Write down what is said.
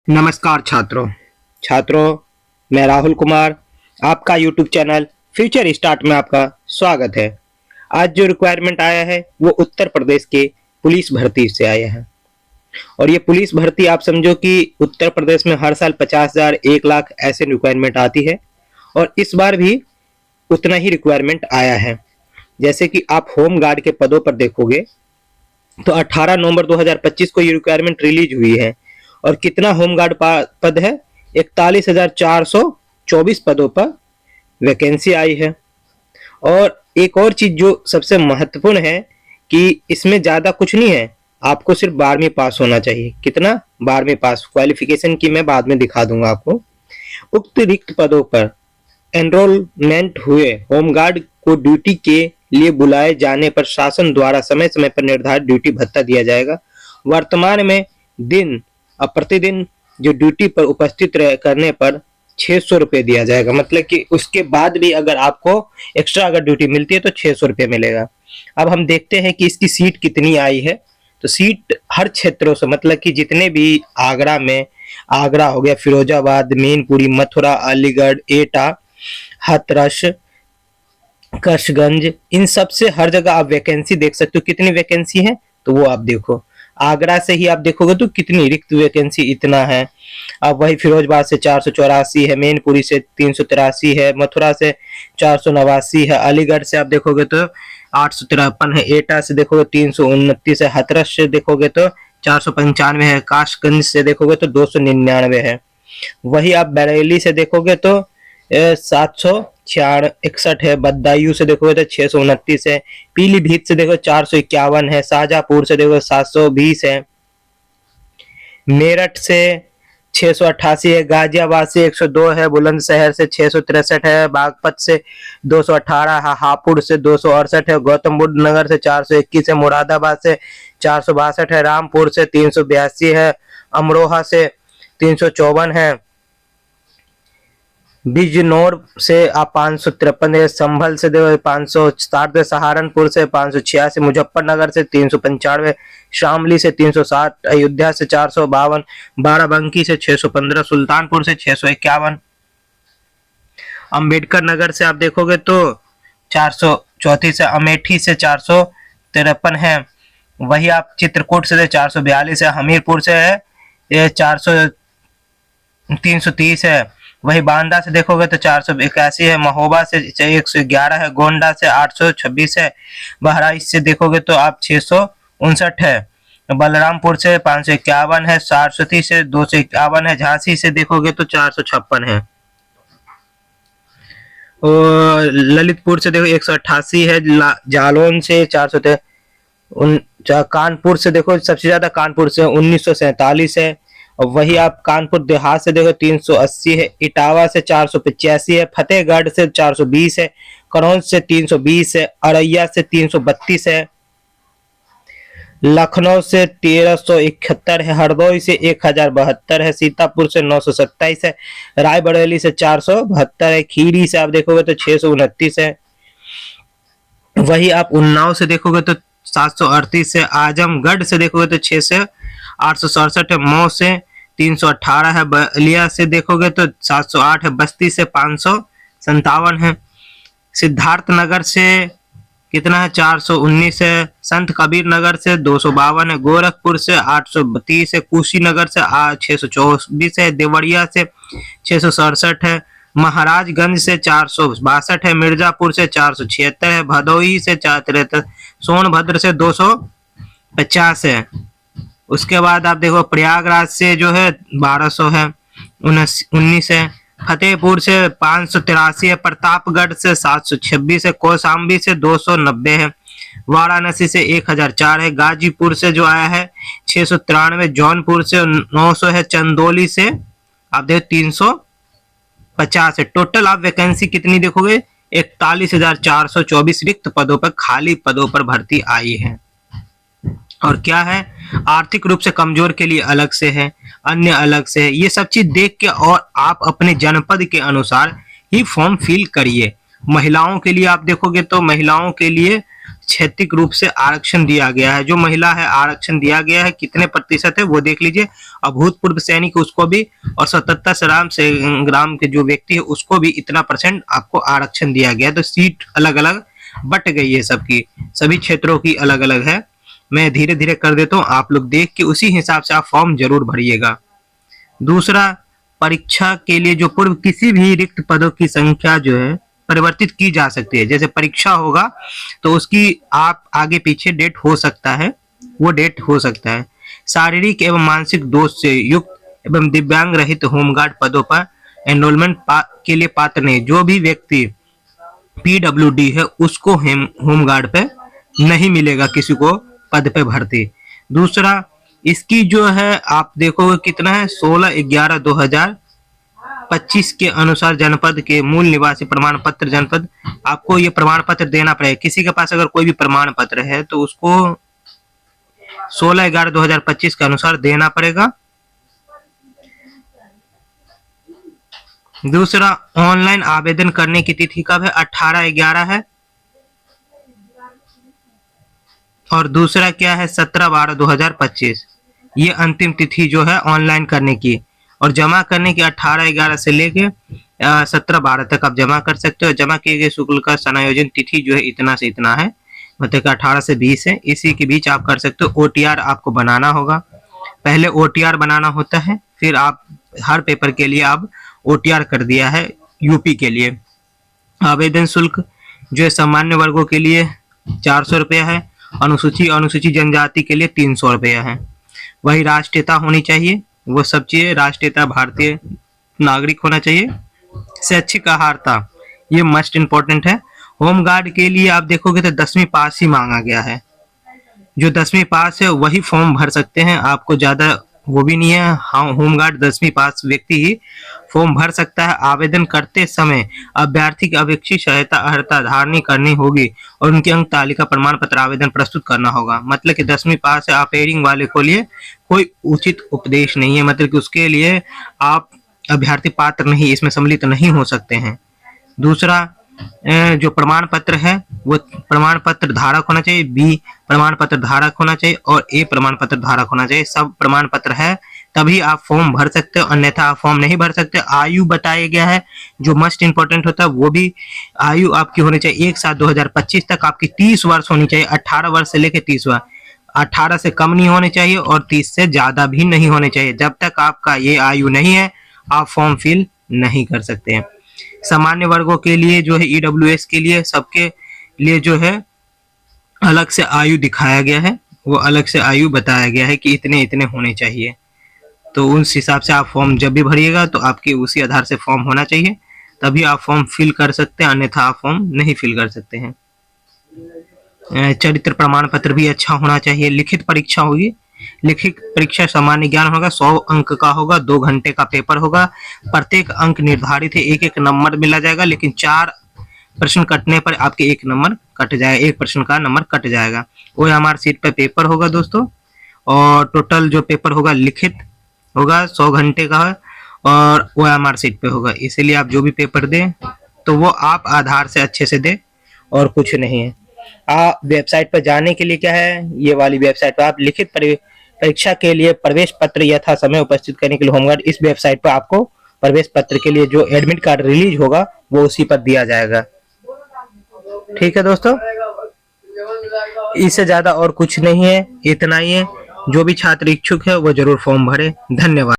नमस्कार छात्रों, मैं राहुल कुमार, आपका यूट्यूब चैनल फ्यूचर स्टार्ट में आपका स्वागत है। आज जो रिक्वायरमेंट आया है वो उत्तर प्रदेश के पुलिस भर्ती से आया है। और ये पुलिस भर्ती आप समझो कि उत्तर प्रदेश में हर साल 50,000 1 लाख ऐसे रिक्वायरमेंट आती है और इस बार भी उतना ही रिक्वायरमेंट आया है। जैसे कि आप होम गार्ड के पदों पर देखोगे तो 18 नवंबर 2025 को ये रिक्वायरमेंट रिलीज हुई है। और कितना होमगार्ड पद है? 41,424 पदों पर वैकेंसी आई है। और एक और चीज जो सबसे महत्वपूर्ण है कि इसमें ज्यादा कुछ नहीं है, आपको सिर्फ 12वीं पास होना चाहिए। कितना? 12वीं पास। क्वालिफिकेशन की मैं बाद में दिखा दूंगा आपको। उक्त रिक्त पदों पर एनरोलमेंट हुए होमगार्ड को ड्यूटी के लिए बुलाए जाने पर शासन द्वारा समय समय पर निर्धारित ड्यूटी भत्ता दिया जाएगा। वर्तमान में प्रतिदिन जो ड्यूटी पर उपस्थित करने पर 600 रुपये दिया जाएगा। मतलब कि उसके बाद भी अगर आपको एक्स्ट्रा अगर ड्यूटी मिलती है तो 600 रुपये मिलेगा। अब हम देखते हैं कि इसकी सीट कितनी आई है। तो सीट हर क्षेत्रों से, मतलब कि जितने भी आगरा हो गया, फिरोजाबाद, मैनपुरी, मथुरा, अलीगढ़, एटा, हाथरस, कशगंज, इन सब से हर जगह आप वैकेंसी देख सकते हो। कितनी वैकेंसी है तो वो आप देखो। आगरा से ही आप देखोगे तो कितनी रिक्त वैकेंसी इतना है। अब वही फिरोजबाद से 484 है, मैनपुरी से 383 है, मथुरा से 489 है, अलीगढ़ से आप देखोगे तो 853 है, एटा से देखोगे 329 है, हाथरस से देखोगे तो 495 है, काशगंज से देखोगे तो 299 है। वही आप बरेली से देखोगे तो 761 है, बदायूं से देखोगे तो 629 है, पीलीभीत से देखो 451 है, शाहजहांपुर से देखो 720 है, मेरठ से 688 है, गाजियाबाद से 102 है, बुलंदशहर से 663 है, बागपत से 218 है, हापुड़ से 268 है, गौतम बुद्ध नगर से 421 है, मुरादाबाद से 462 है, रामपुर से 382 है, अमरोहा से 354 है, बिजनौर से आप 553 है, संभल से देखो 560 है, सहारनपुर से 586, मुजफ्फरनगर से 395, शामली से 307, अयोध्या से 452, बाराबंकी से 615, सुल्तानपुर से 651, अंबेडकर नगर से आप देखोगे तो 434 है, अमेठी से 453 है, वही आप चित्रकूट से 442 है, हमीरपुर से है 330 है, वही बांदा से देखोगे तो 481 है, महोबा से 111 है, गोंडा से 826 है, बहराइच से देखोगे तो आप 659 है, बलरामपुर से 551 है, सरस्वती से 251 है, झांसी से देखोगे तो 456 है, और ललितपुर से देखो 188 है, जालौन से 400, कानपुर से देखो सबसे ज्यादा कानपुर से 1947 है, और वही आप कानपुर देहात से देखो 380 है, इटावा से 485 है, फतेहगढ़ से 420 है, कनौज से 320 है, औरैया से 332 है, लखनऊ से 1371 है, हरदोई से 1072 है, सीतापुर से 927 है, रायबरेली से 472 है, खीरी से आप देखोगे तो 629 है, वही आप उन्नाव से देखोगे तो 738 है, आजमगढ़ से देखोगे तो 6 से 867 है, मऊ से 318 है, बलिया से देखोगे तो 708 है, बस्ती से 557 है, सिद्धार्थ नगर से कितना है 419 है, संत कबीर नगर से 252 है, गोरखपुर से 832 है, कुशीनगर से 624 है, देवरिया से 667 है, महाराजगंज से 462 है, मिर्जापुर से 476 है, भदोही से 473, सोनभद्र से 250 है। उसके बाद आप देखो प्रयागराज से जो है 1200 है, 19 है, फतेहपुर से 583 है, प्रतापगढ़ से 726 है, कौशाम्बी से 290 है, वाराणसी से 1004 है, गाजीपुर से जो आया है 693, जौनपुर से 900 है, चंदौली से आप देखो 350 है। टोटल आप वैकेंसी कितनी देखोगे 41,424 रिक्त पदों पर, खाली पदों पर भर्ती आई है। और क्या है, आर्थिक रूप से कमजोर के लिए अलग से है, अन्य अलग से है। ये सब चीज देख के और आप अपने जनपद के अनुसार ही फॉर्म फिल करिए। महिलाओं के लिए आप देखोगे तो महिलाओं के लिए क्षेत्रीय रूप से आरक्षण दिया गया है। जो महिला है आरक्षण दिया गया है, कितने प्रतिशत है वो देख लीजिए। अभूतपूर्व सैनिक उसको भी, और 77 संग्राम के जो व्यक्ति है उसको भी इतना % आपको आरक्षण दिया गया है। तो सीट अलग अलग बट गई है सबकी, सभी क्षेत्रों की अलग अलग है। मैं धीरे धीरे कर देता हूँ, आप लोग देख के उसी हिसाब से आप फॉर्म जरूर भरिएगा। दूसरा, परीक्षा के लिए जो पूर्व किसी भी रिक्त पदों की संख्या जो है परिवर्तित की जा सकती है। जैसे परीक्षा होगा तो उसकी आप आगे पीछे डेट हो सकता है, वो डेट हो सकता है। शारीरिक एवं मानसिक दोष से युक्त एवं दिव्यांग रहित होमगार्ड पदों पर एनरोलमेंट के लिए पात्र नहीं। जो भी व्यक्ति PWD है उसको होमगार्ड पे नहीं मिलेगा किसी को पद पे भर्ती। दूसरा, इसकी जो है आप देखोगे कितना है, 16/11/2025 के अनुसार जनपद के मूल निवासी प्रमाण पत्र, जनपद आपको ये प्रमाण पत्र देना पड़ेगा। किसी के पास अगर कोई भी प्रमाण पत्र है तो उसको 16/11/2025 के अनुसार देना पड़ेगा। दूसरा, ऑनलाइन आवेदन करने की तिथि कब है, 18/11 है। और दूसरा क्या है, 17/12/2025। ये अंतिम तिथि जो है ऑनलाइन करने की, और जमा करने की 18/11 से लेके 17/12 तक आप जमा कर सकते हो। जमा किए गए शुल्क का समायोजन तिथि जो है इतना से इतना है, मतलब 18 से 20 है, इसी के बीच आप कर सकते हो। OTR आपको बनाना होगा, पहले OTR बनाना होता है, फिर आप हर पेपर के लिए आप OTR कर दिया है यूपी के लिए। आवेदन शुल्क जो है सामान्य वर्गों के लिए 400 रुपया है, अनुसूचित जनजाति के लिए 300 रुपया है। वही राष्ट्रीयता होनी चाहिए, वो सब चीजें, राष्ट्रीयता भारतीय नागरिक होना चाहिए। शैक्षिक अर्हता ये मस्ट इम्पोर्टेंट है। होमगार्ड के लिए आप देखोगे तो 10वीं पास ही मांगा गया है। जो 10वीं पास है वही फॉर्म भर सकते हैं, आपको ज्यादा वो भी नहीं है। हाँ, होमगार्ड 10वीं पास व्यक्ति ही फॉर्म भर सकता है। आवेदन करते समय अभ्यर्थी की अपेक्षित सहायता अर्हता धारणी करनी होगी और उनकी अंक तालिका प्रमाण पत्र आवेदन प्रस्तुत करना होगा। मतलब कि 10वीं पास है, आप एयरिंग वाले को लिए कोई उचित उपदेश नहीं है, मतलब कि उसके लिए आप अभ्यर्थी पात्र नहीं, इसमें सम्मिलित नहीं हो सकते हैं। दूसरा, जो प्रमाण पत्र है वो प्रमाण पत्र धारक होना चाहिए, B प्रमाण पत्र धारक होना चाहिए और A प्रमाण पत्र धारक होना चाहिए। सब प्रमाण पत्र है तभी आप फॉर्म भर सकते हो, अन्यथा आप फॉर्म नहीं भर सकते। आयु बताया गया है, जो मस्ट इंपॉर्टेंट होता है वो भी आयु आपकी होनी चाहिए 1/7/2025 तक आपकी 30 वर्ष होनी चाहिए। 18 वर्ष से लेकर 30 वर्ष, 18 से कम नहीं होने चाहिए और 30 से ज्यादा भी नहीं होने चाहिए। जब तक आपका ये आयु नहीं है आप फॉर्म फिल नहीं कर सकते हैं। सामान्य वर्गों के लिए जो है EWS के लिए सबके लिए जो है अलग से आयु दिखाया गया है, वो अलग से आयु बताया गया है कि इतने इतने होने चाहिए। तो उस हिसाब से आप फॉर्म जब भी भरिएगा तो आपके उसी आधार से फॉर्म होना चाहिए, तभी आप फॉर्म फिल कर सकते हैं, अन्यथा आप फॉर्म नहीं फिल कर सकते हैं। चरित्र प्रमाण पत्र भी अच्छा होना चाहिए। लिखित परीक्षा होगी, लिखित परीक्षा सामान्य ज्ञान होगा, 100 अंक का होगा, 2 घंटे का पेपर होगा। प्रत्येक अंक निर्धारित है, एक एक नंबर मिला जाएगा, लेकिन 4 प्रश्न कटने पर आपके 1 नंबर कट जाएगा, 1 प्रश्न का नंबर कट जाएगा। OMR सीट पे पेपर होगा दोस्तों, और टोटल जो पेपर होगा लिखित होगा 100 घंटे का है और OMR सीट पे होगा। इसीलिए आप जो भी पेपर दें तो वो आप आधार से अच्छे से दें और कुछ नहीं है। वेबसाइट पर जाने के लिए क्या है, ये वाली वेबसाइट पर आप लिखित परीक्षा के लिए प्रवेश पत्र यथा समय उपस्थित करने के लिए होमगार्ड, इस वेबसाइट पर आपको प्रवेश पत्र के लिए जो एडमिट कार्ड रिलीज होगा वो उसी पर दिया जाएगा। ठीक है दोस्तों, इससे ज्यादा और कुछ नहीं है, इतना ही है। जो भी छात्र इच्छुक है वो जरूर फॉर्म भरे। धन्यवाद।